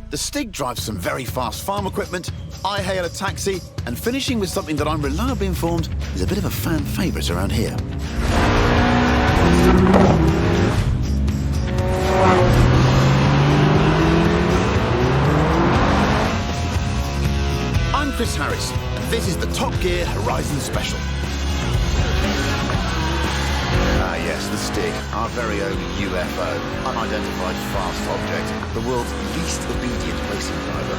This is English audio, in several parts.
The Stig drives some very fast farm equipment, I hail a taxi, and finishing with something that I'm reliably informed is a bit of a fan favourite around here. I'm Chris Harris, and this is the Top Gear Horizon Special. Ah yes, the Stig, our very own UFO, unidentified fast object, the world's least obedient racing driver.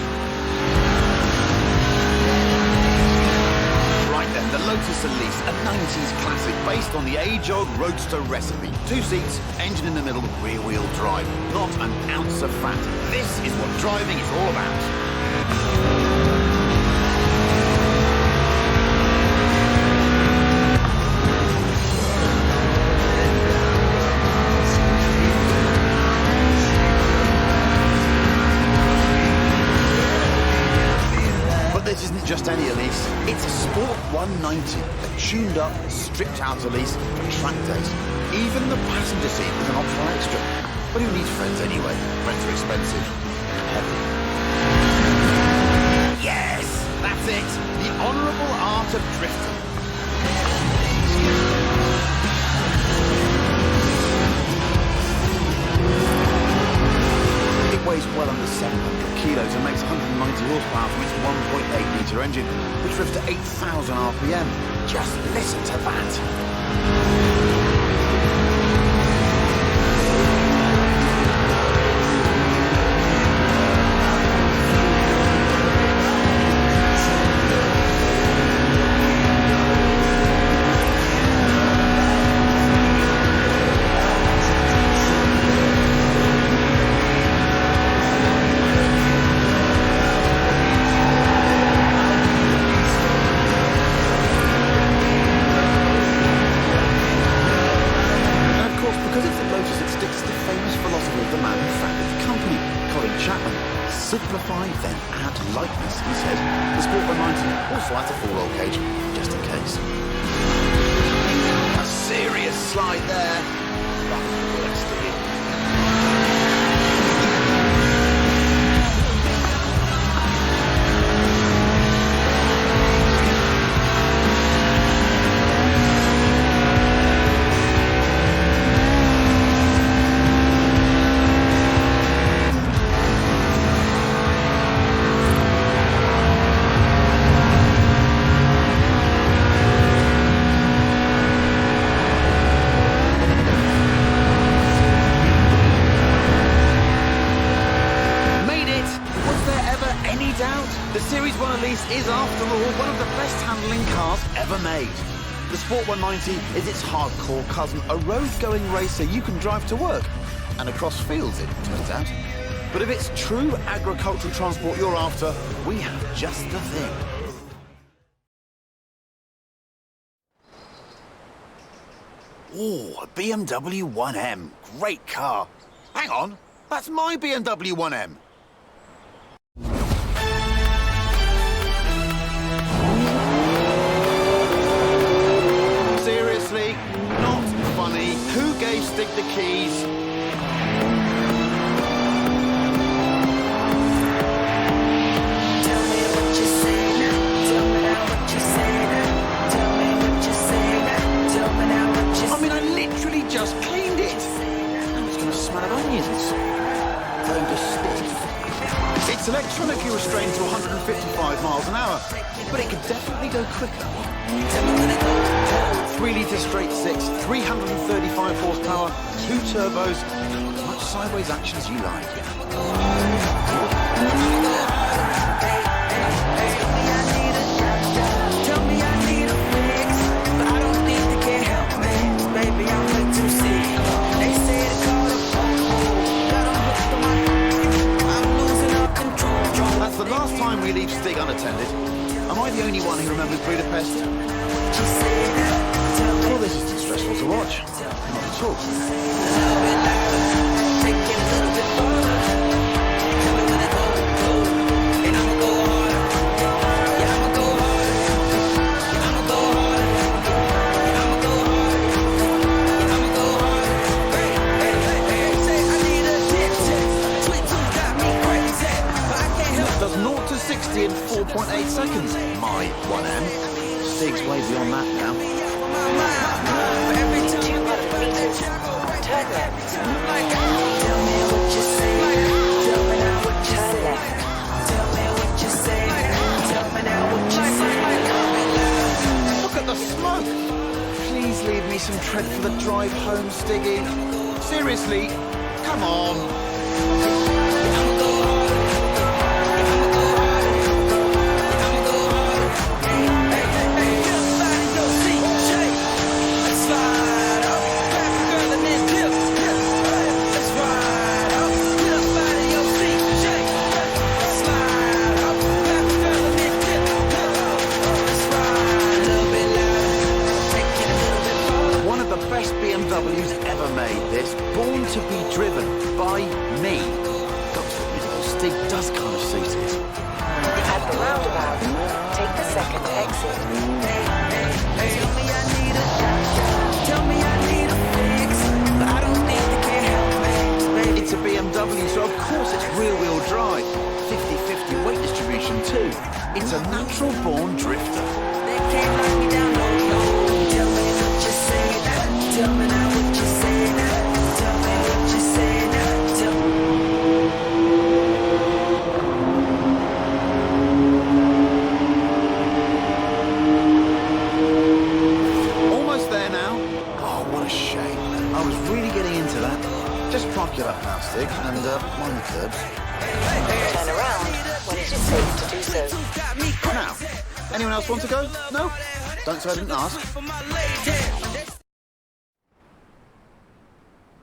Right then, the Lotus Elise, a 90s classic based on the age-old roadster recipe. 2 seats, engine in the middle, rear-wheel drive. Not an ounce of fat. This is what driving is all about. This isn't just any Elise, it's a Sport 190, a tuned-up, stripped-out Elise for track days. Even the passenger seat is an optional extra. But who needs friends anyway? Rents are expensive. Heavy. Yes! That's it! The honourable art of drifting. It weighs well under 700 kilos and makes 190 horsepower from its 1.8-litre engine, which drifts to 8,000 RPM. Just listen to that. Simplify, then add lightness, he said. The Sport 190 also has a 4-roll cage, just in case. A serious slide there. The Series 1 Elise is, after all, one of the best handling cars ever made. The Sport 190 is its hardcore cousin, a road-going racer you can drive to work, and across fields, it turns out. But if it's true agricultural transport you're after, we have just the thing. Ooh, a BMW 1M. Great car. Hang on, that's my BMW 1M. Seriously, not funny. Who gave Stig the keys? I mean, I literally just cleaned it. Now it's going to smell of onions. It's electronically restrained to 155 miles an hour, but it could definitely go quicker. 3-litre straight 6, 335 horsepower, 2 turbos, as much sideways action as you like. That's the last time we leave Stig unattended. Am I the only one who remembers Budapest? Well, this is too stressful to watch. Not at all. Stig's way beyond that now. 200 meters. Turn left. Turn left. Look at the smoke! Please leave me some tread for the drive home, Stiggy. Seriously, come on. BMW's ever made this, born to be driven by me. Got to admit, Stig does kind of suit it. At the roundabout, take the second exit. It's a BMW, so of course it's rear-wheel drive. 50-50 weight distribution too. It's a natural-born drifter. They can't knock me down, no. Tell me what you say now. Tell me now what you say now. Tell me what you say now. Tell me. Almost there now. Oh, what a shame. I was really getting into that. Just park it up now, Stig, and mind the curbs. Turn around when it is safe to do so. Now, anyone else want to go? No? Don't say I didn't ask.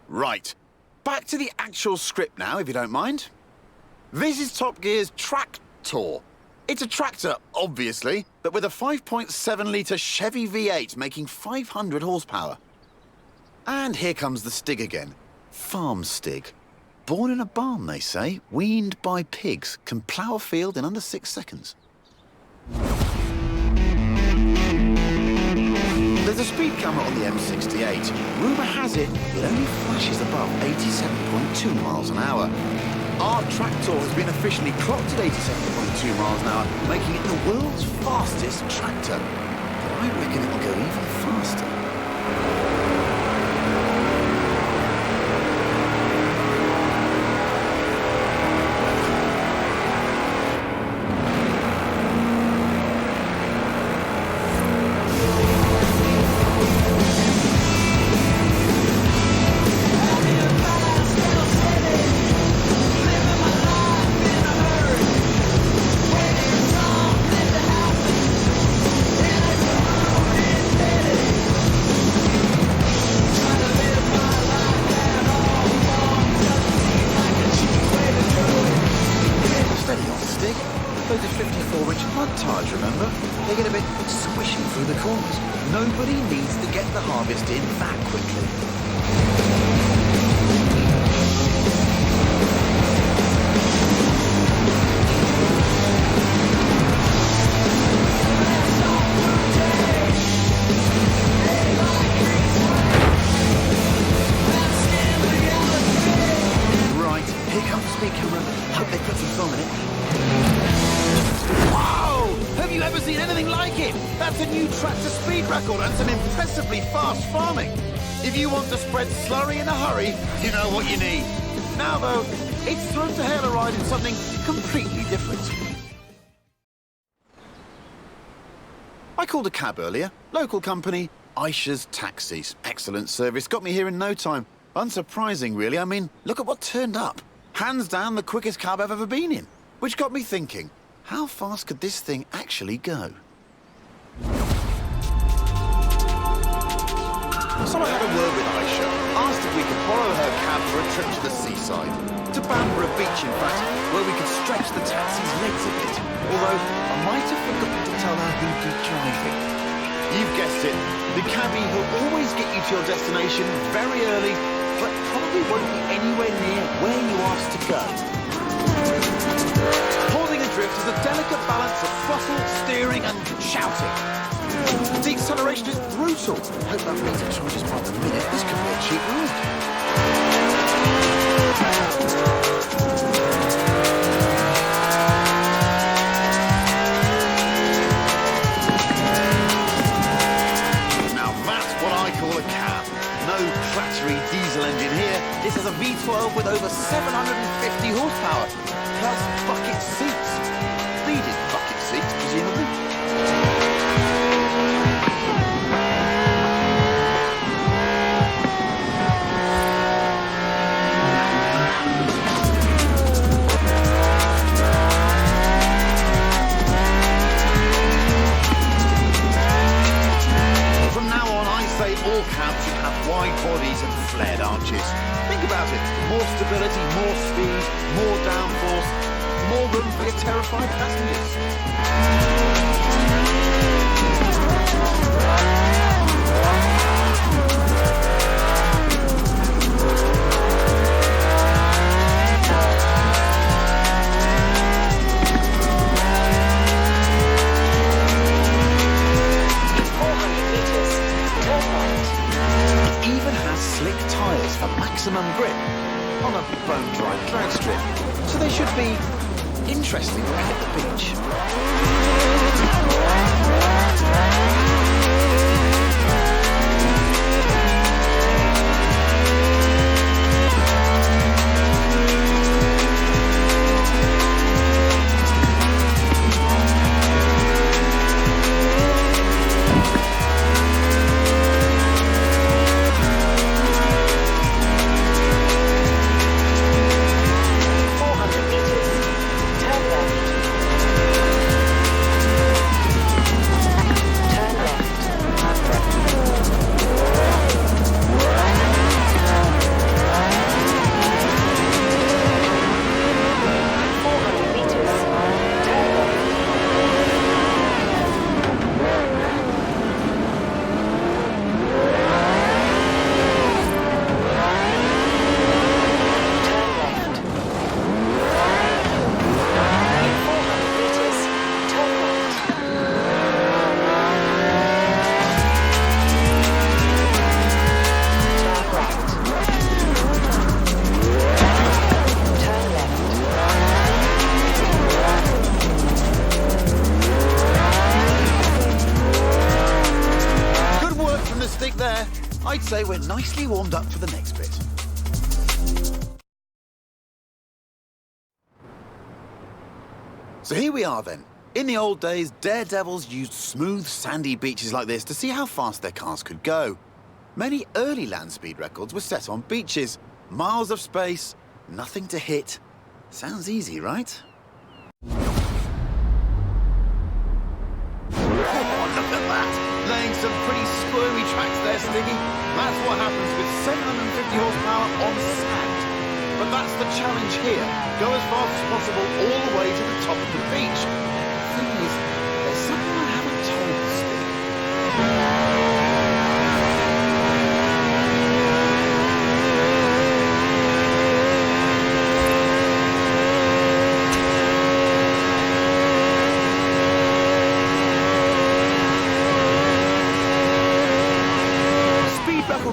Right, back to the actual script now, if you don't mind. This is Top Gear's Tractor. It's a tractor, obviously, but with a 5.7-litre Chevy V8 making 500 horsepower. And here comes the Stig again. Farm Stig. Born in a barn, they say, weaned by pigs, can plough a field in under 6 seconds. There's a speed camera on the M68. Rumour has it only flashes above 87.2 miles an hour. Our tractor has been officially clocked at 87.2 miles an hour, making it the world's fastest tractor. But I reckon it will go even faster. Nobody needs to get the harvest in that quickly. Right, here comes the speed camera. Hope they put some film in it. Whoa! Have you ever seen anything like it? That's a new tractor speed record and some impressively fast farming. If you want to spread slurry in a hurry, you know what you need. Now, though, it's time to hail a ride in something completely different. I called a cab earlier. Local company, Aisha's Taxis. Excellent service. Got me here in no time. Unsurprising, really. I mean, look at what turned up. Hands down the quickest cab I've ever been in. Which got me thinking, how fast could this thing actually go? So I had a word with Aisha, asked if we could borrow her cab for a trip to the seaside. To Bamborough Beach, in fact, where we could stretch the taxi's legs a bit. Although, I might have forgotten to tell her who'd be driving. You've guessed it, the cabbie who'll always get you to your destination very early, but probably won't be anywhere near where you asked to go. Holding adrift is a delicate balance of throttle, steering and shouting. The acceleration is brutal. Hope that means it charges by the minute. This could be a cheap ride. V12 with over 750 horsepower, plus bucket seats. Beaded bucket seats, presumably. All cabs should have wide bodies and flared arches. Think about it. More stability, more speed, more downforce, more room for your terrified passengers. Slick tyres for maximum grip on a bone-dry drag strip, so they should be interesting when we hit the beach. I'd say we're nicely warmed up for the next bit. So here we are then. In the old days, daredevils used smooth, sandy beaches like this to see how fast their cars could go. Many early land speed records were set on beaches. Miles of space, nothing to hit. Sounds easy, right? Laying some pretty squirmy tracks there, Stiggy. That's what happens with 750 horsepower on sand. But that's the challenge here. Go as fast as possible all the way to the top of the beach. The thing is, there's something I haven't told Stig.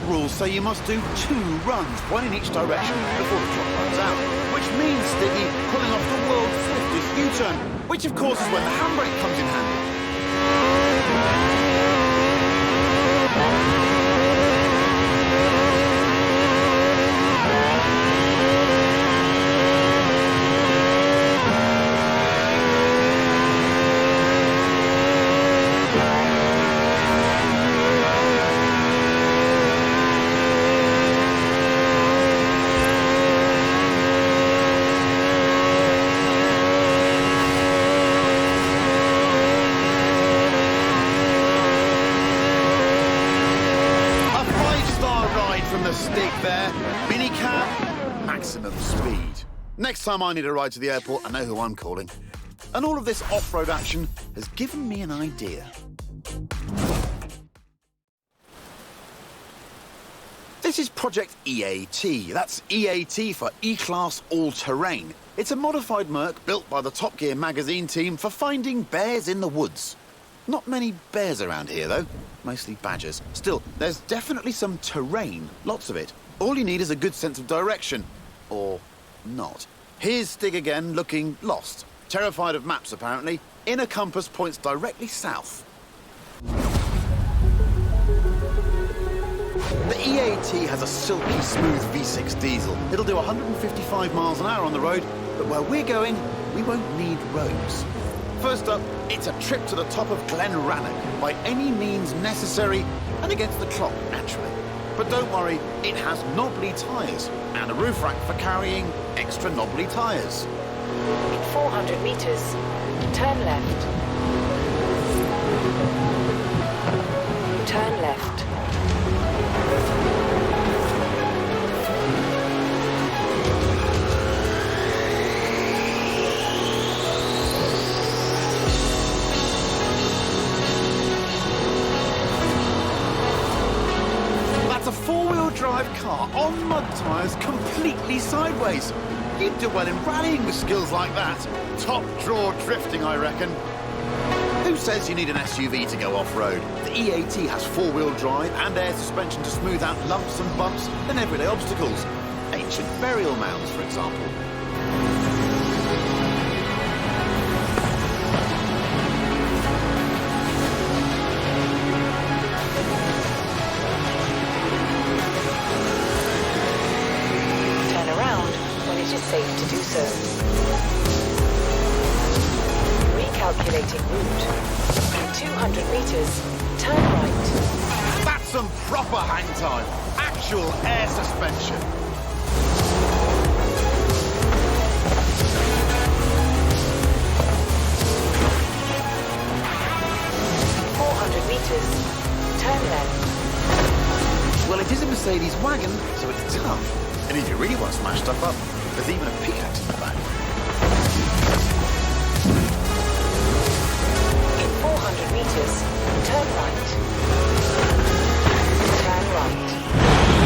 Rules say you must do 2 runs, one in each direction, before the clock runs out. Which means, Stiggy, pulling off the world's swiftest U-turn, which of course is when the handbrake comes in handy. Next time I need a ride to the airport, I know who I'm calling. And all of this off-road action has given me an idea. This is Project EAT. That's EAT for E-Class All-Terrain. It's a modified Merc built by the Top Gear magazine team for finding bears in the woods. Not many bears around here, though. Mostly badgers. Still, there's definitely some terrain. Lots of it. All you need is a good sense of direction. Or not. Here's Stig again, looking lost. Terrified of maps, apparently. Inner compass points directly south. The The EAT has a silky smooth V6 diesel. It'll do 155 miles an hour on the road, but where we're going, we won't need roads. First up, it's a trip to the top of Glen Rannoch by any means necessary and against the clock, naturally. But don't worry, it has knobbly tyres and a roof rack for carrying extra knobbly tyres. In 400 meters, turn left. Turn left. That's a four-wheel drive car on mud tyres completely sideways. You'd do well in rallying with skills like that. Top draw drifting, I reckon. Who says you need an SUV to go off-road? The EAT has four-wheel drive and air suspension to smooth out lumps and bumps and everyday obstacles. Ancient burial mounds, for example. Turn around when it is safe to do so. Recalculating route. In 200 meters, turn right. That's some proper hang time. Actual air suspension. In 400 meters, turn left. Well, it is a Mercedes wagon, so it's tough. And if you really want to smash stuff up, there's even a pickaxe in the back. In 400 meters, turn right. Turn right.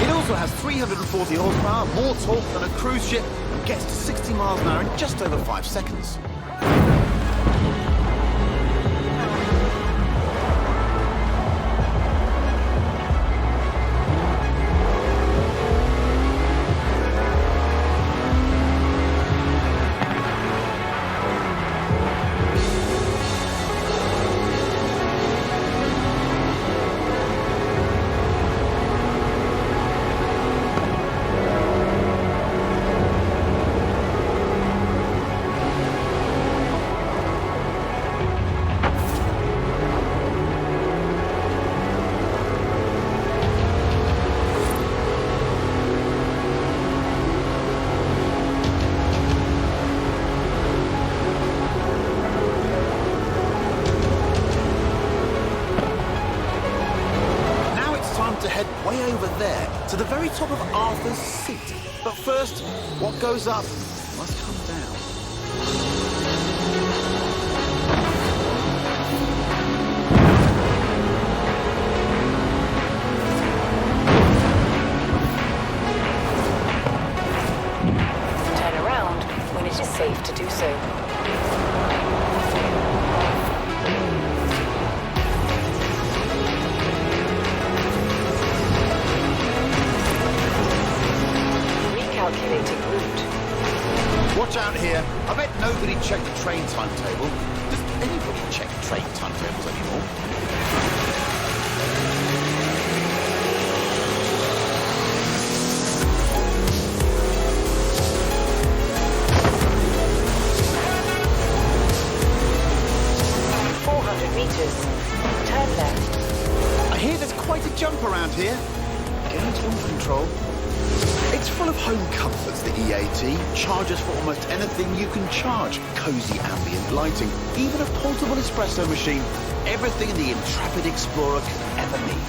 It also has 340 horsepower, more torque than a cruise ship, and gets to 60 miles an hour in just over 5 seconds. To head way over there, to the very top of Arthur's Seat. But first, what goes up must come down. Turn around when it is safe to do so. Calculating route. Watch out here. I bet nobody checked the train timetable. Does anybody check train timetables anymore? Turn left. I hear there's quite a jump around here. Get into launch control. It's full of home comforts, the EAT. Chargers for almost anything you can charge. Cozy ambient lighting. Even a portable espresso machine. Everything the intrepid explorer could ever need.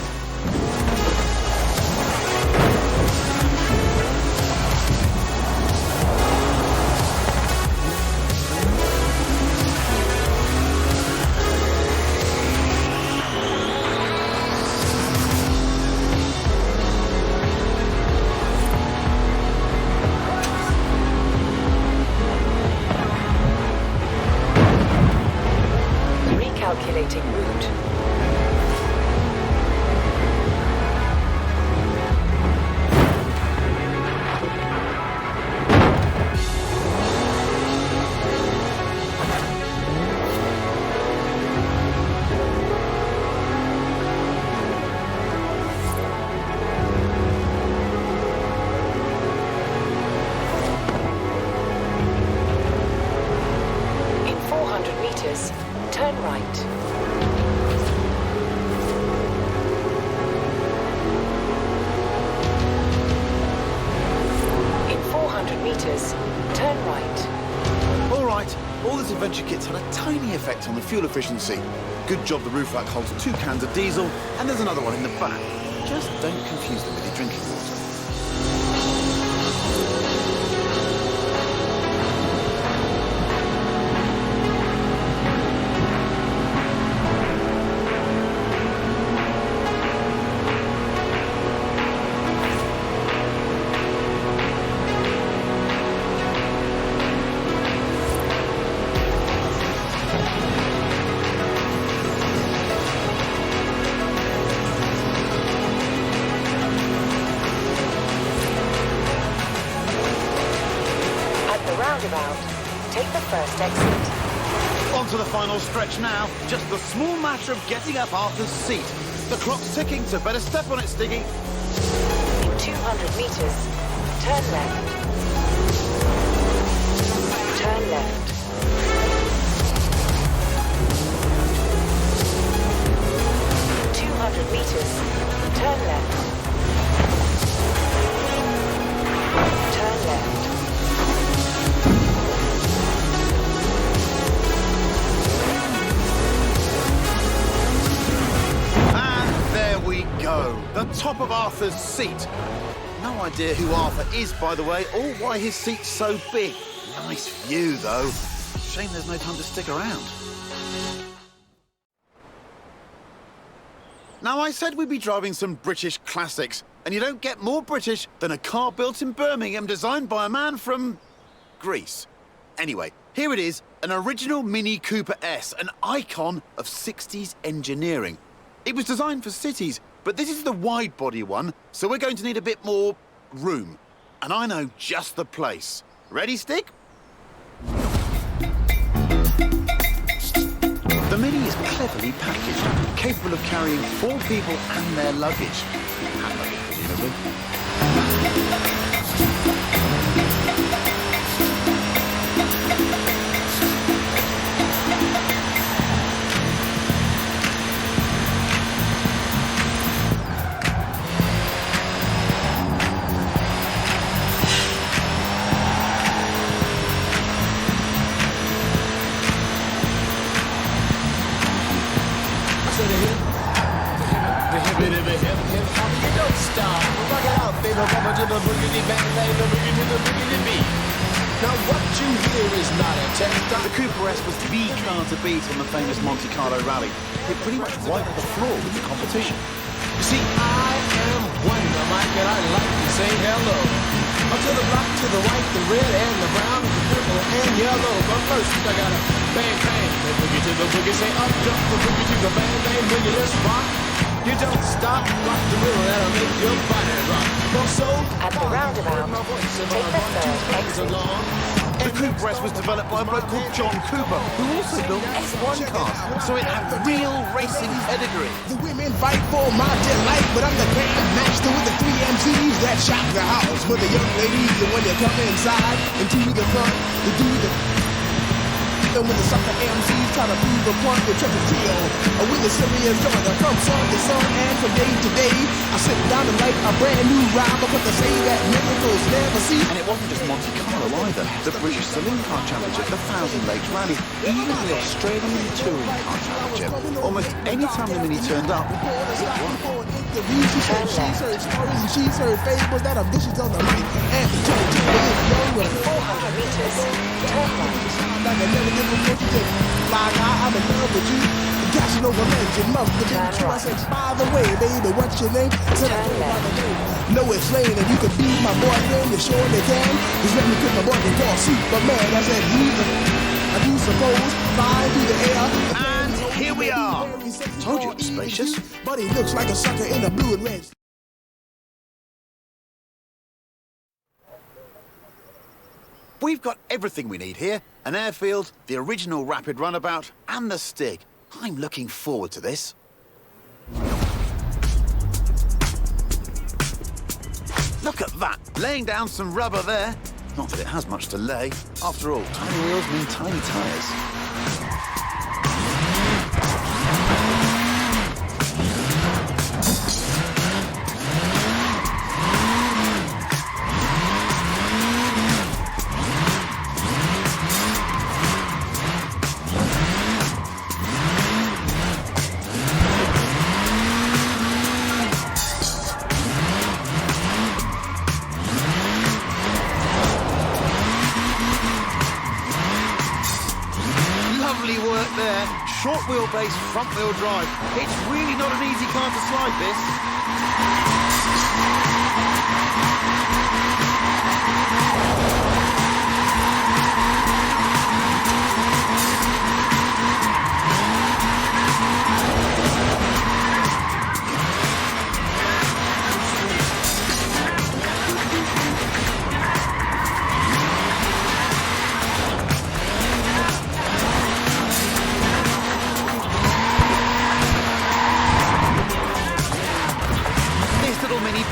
Calculating route. adventure kits had a tiny effect on the fuel efficiency. Good job the roof rack holds 2 cans of diesel, and there's another one in the back. Just don't confuse them with your drinking water. Take the first exit. On to the final stretch now. Just the small matter of getting up Arthur's seat. The clock's ticking, so better step on it, Stiggy. In 200 meters, turn left. Turn left. In 200 meters, turn left. Turn left. We go. The top of Arthur's seat. No idea who Arthur is, by the way, or why his seat's so big. Nice view, though. Shame there's no time to stick around. Now, I said we'd be driving some British classics, and you don't get more British than a car built in Birmingham designed by a man from Greece. Anyway, here it is, an original Mini Cooper S, an icon of 60s engineering. It was designed for cities, but this is the wide-body one, so we're going to need a bit more room. And I know just the place. Ready, Stick? The Mini is cleverly packaged, capable of carrying 4 people and their luggage. Hand luggage, presumably. Now what you hear is not a test. The Cooper S was the car to beat on the famous Monte Carlo rally. It pretty much wiped the floor with the competition. You see, I am Wonder Mike, and I like to say hello. Up to the black, to the white, the red, and the brown, the purple, and yellow. But first, I gotta bang, bang, the boogie to the boogie. Say up, jump the boogie to the bang, bang, boogie, let's rock. You don't stop, rock the rhythm, that'll make your body rock. At the roundabout, take the third exit. The Cooper S was developed by a bloke called John Cooper, who also built F1 cars, so it had real racing pedigree. The women fight for my delight, but I'm the grand master with the 3 MCs that shock the house. For the young ladies, and when you come inside, into the front, to do the... And when the sucker MCs try to prove a point, they check a trio. With the serious joiner from sun to sun and from day to day, I sit down and write a brand new rhyme because they say that miracles never see. And it wasn't just Monte Carlo either. The British Saloon Car Championship, the Thousand Lakes Rally, even the Australian Touring Car Championship. Almost any time the Mini turned up, it won. She served stories and she served fables that are vicious on the mic. And the turn to the young with 400 meters, turn right. like I never did before. She just fly high, I'm in love with you. Cashing over legend, must have been true. I said, by the way, baby, what's your name? I said, I told her by the name. No, it's lame, and you could be my boyfriend, you surely can. Just let me put my boyfriend called Superman. I said, I do suppose, fly through the air. And here we are. Told you it was spacious. But he looks like a sucker in a blue and red. We've got everything we need here. An airfield, the original rapid runabout, and the Stig. I'm looking forward to this. Look at that, laying down some rubber there. Not that it has much to lay. After all, tiny wheels mean tiny tyres. short wheelbase front wheel drive. It's really not an easy car to slide, this.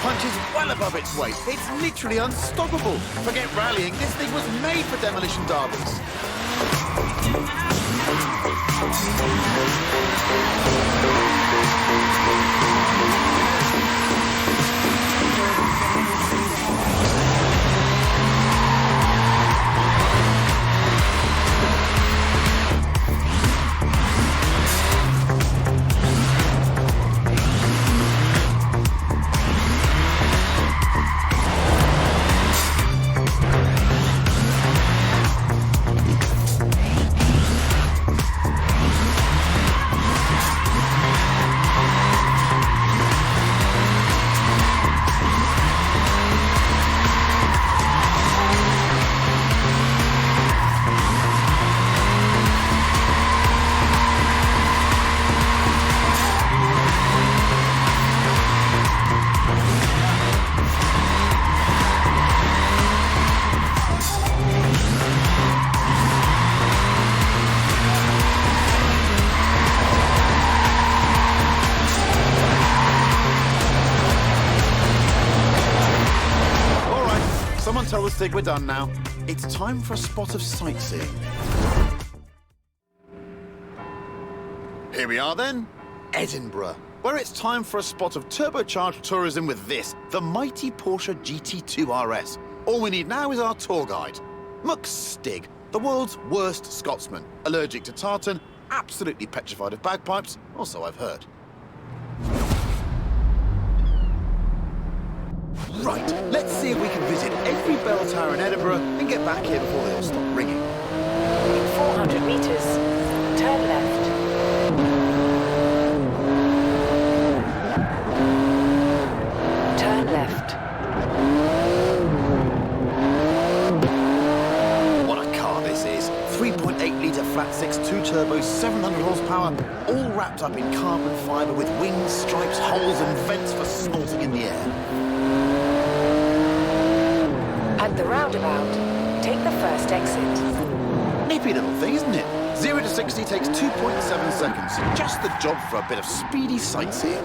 Punches well above its weight. It's literally unstoppable. Forget rallying, this thing was made for demolition derbies. Someone tell the Stig we're done now. It's time for a spot of sightseeing. Here we are then, Edinburgh, where it's time for a spot of turbocharged tourism with this, the mighty Porsche GT2 RS. All we need now is our tour guide. Muck Stig, the world's worst Scotsman, allergic to tartan, absolutely petrified of bagpipes, also I've heard. Right, let's see if we can visit every bell tower in Edinburgh and get back here before they all stop ringing. In 400 meters, turn left. Turn left. What a car this is. 3.8-litre flat-six, 2-turbo, 700 horsepower, all wrapped up in carbon fibre with wings, stripes, holes and vents for snorting in the air. At the roundabout, take the first exit. Nippy little thing, isn't it? 0 to 60 takes 2.7 seconds. Just the job for a bit of speedy sightseeing.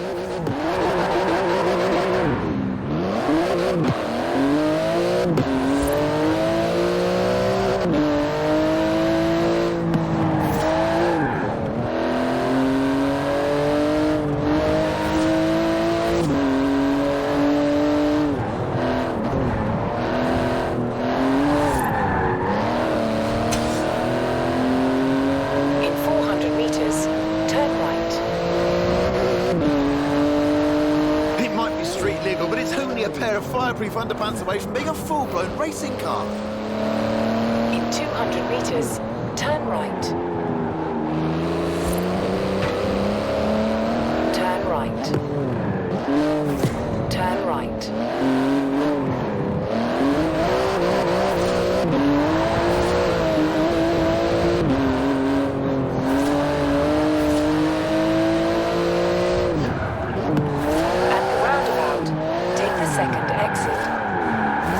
Fireproof underpants away from being a full-blown racing car. In 200 meters, turn right. Turn right. Turn right.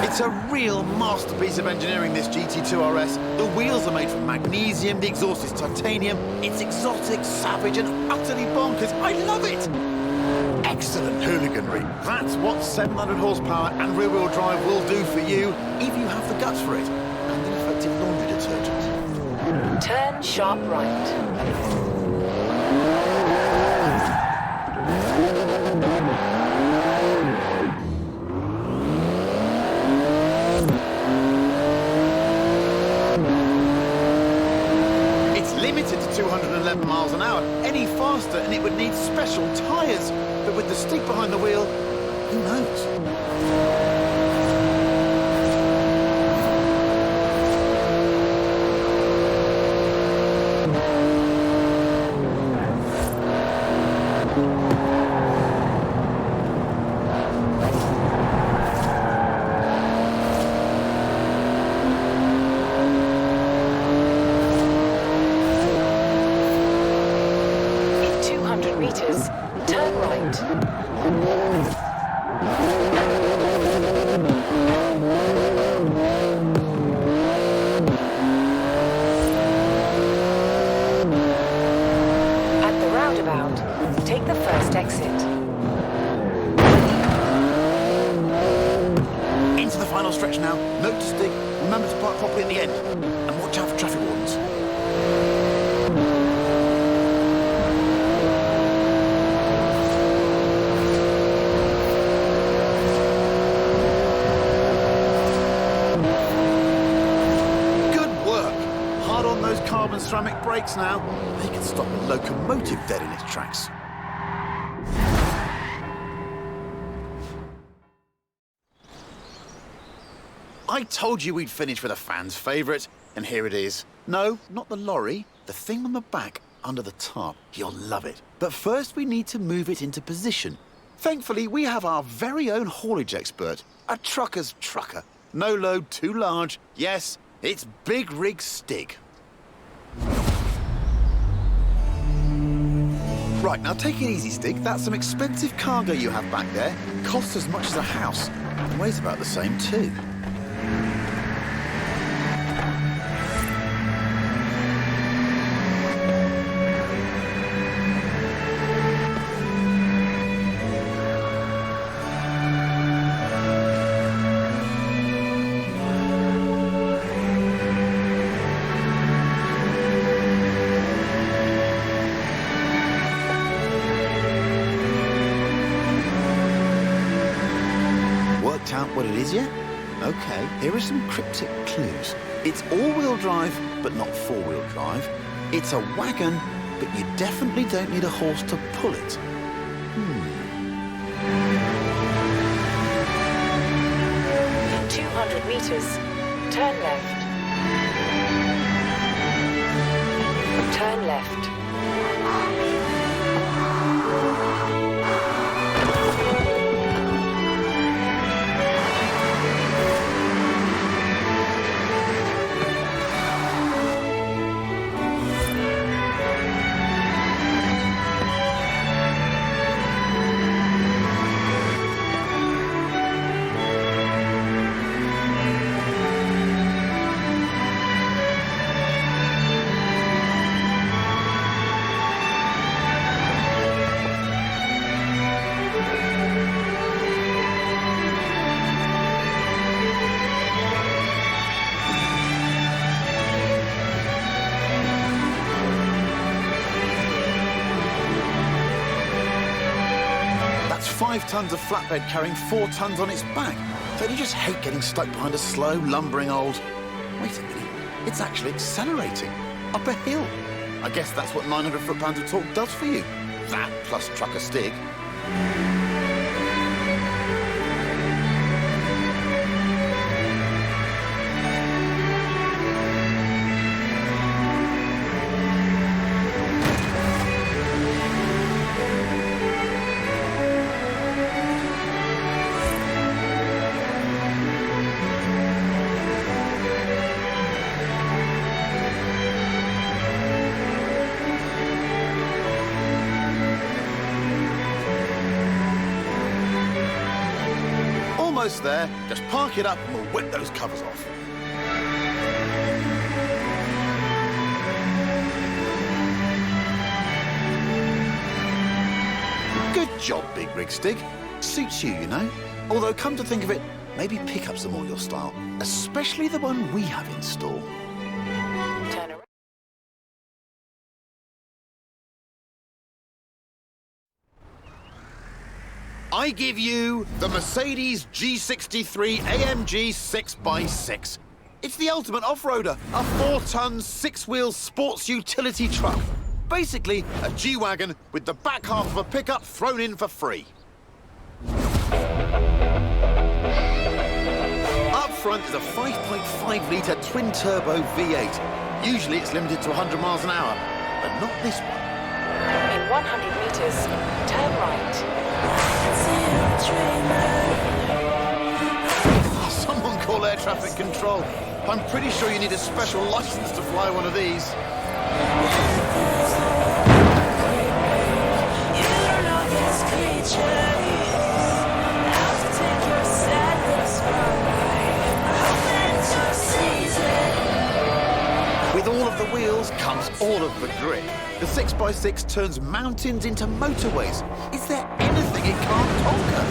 It's a real masterpiece of engineering, this GT2 RS. The wheels are made from magnesium, the exhaust is titanium. It's exotic, savage and utterly bonkers. I love it! Excellent hooliganry. That's what 700 horsepower and rear-wheel drive will do for you if you have the guts for it. And an effective laundry detergent. Turn sharp right. Limited to 211 miles an hour. Any faster and it would need special tyres. But with the Stig behind the wheel, who knows? stretch now. Note to stick. Remember to park properly at the end. And watch out for traffic wardens. Good work. Hard on those carbon ceramic brakes now. They can stop a locomotive dead in its tracks. I told you we'd finish with a fan's favourite, and here it is. No, not the lorry, the thing on the back under the tarp. You'll love it. But first we need to move it into position. Thankfully, we have our very own haulage expert, a trucker's trucker. No load too large. Yes, it's Big Rig Stig. Right, now take it easy, Stig. That's some expensive cargo you have back there. Costs as much as a house, and weighs about the same too. Out what it is yet? Okay, here are some cryptic clues. It's all-wheel drive, but not four-wheel drive. It's a wagon, but you definitely don't need a horse to pull it. 200 meters. Turn left. Turn left. That's 5 tons of flatbed carrying 4 tons on its back. Don't you just hate getting stuck behind a slow, lumbering old... Wait a minute, it's actually accelerating. Up a hill. I guess that's what 900 foot-pounds of torque does for you. That plus trucker Stig. Almost there. Just park it up and we'll whip those covers off. Good job, Big Rig Stig. Suits you, you know. Although, come to think of it, maybe pickups are more your style, especially the one we have in store. Turn around. I give you the Mercedes G63 AMG 6x6. It's the ultimate off-roader, a 4-ton, 6-wheel sports utility truck. Basically, a G-Wagon with the back half of a pickup thrown in for free. Up front is a 5.5-litre twin-turbo V8. Usually it's limited to 100 miles an hour, but not this one. In 100 meters, turn right. Someone call air traffic control. I'm pretty sure you need a special license to fly one of these. With all of the wheels comes all of the grip. The 6x6 turns mountains into motorways. Is there anything it can't conquer?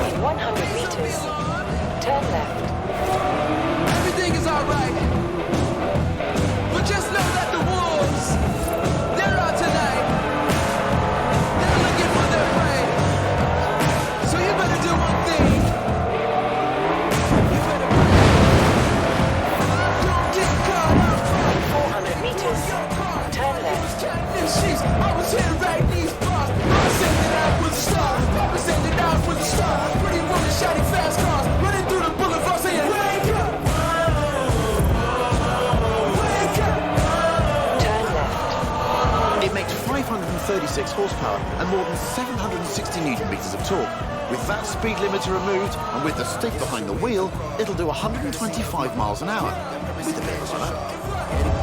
In 100 meters, Turn left. Everything is alright. But just know that the wolves, they're out tonight. They're looking for their prey. So you better do one thing. You better don't get caught up. 400 meters. Turn left. I was here to write these bars. Mama said that I was a star. Papa said that I was a star. Pretty woman shouting fast cars. Running through the boulevard saying, wake up. Wake up. Turn left. It makes 536 horsepower and more than 760 newton meters of torque. With that speed limiter removed and with the stick behind the wheel, it'll do 125 miles an hour with a bit of run.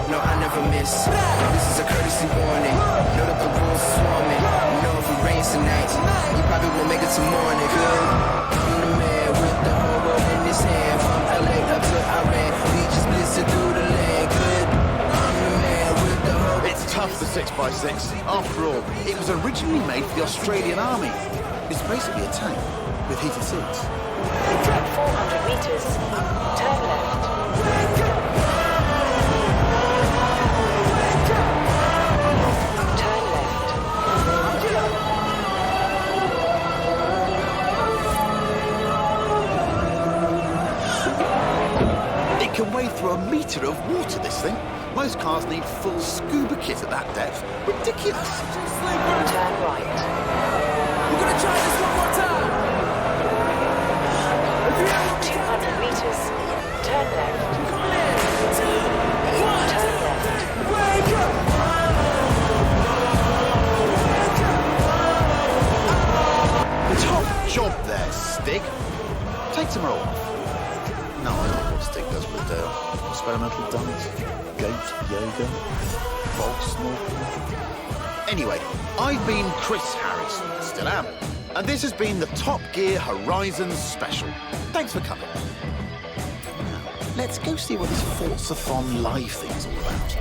No, I never miss. This is a courtesy warning. Know that the wolves are swarming. Know if it rains tonight, you probably won't make it till morning. Good. I'm the man with the whole world in his hand. From LA up to Iran, we just blitzing through the land. Good. I'm the man with the whole. It's tough, the 6x6. After all, it was originally made for the Australian Army. It's basically a tank with heated seats. 400 meters. Turn left. Turn left. It can wade through a metre of water, this thing. Most cars need full scuba kit at that depth. Ridiculous. Turn right. We're gonna try this one more time. 200 meters. Turn left. Come in. 2, 1. Turn left. Wake up. Top job there, Stig. Take some roll off. No, I know what Stig does with Dale. Experimental dance, goat yoga, bog snorkeling. Anyway, I've been Chris Harris, still am, and this has been the Top Gear Horizons Special. Thanks for coming. Now, let's go see what this Forza-thon live thing's all about.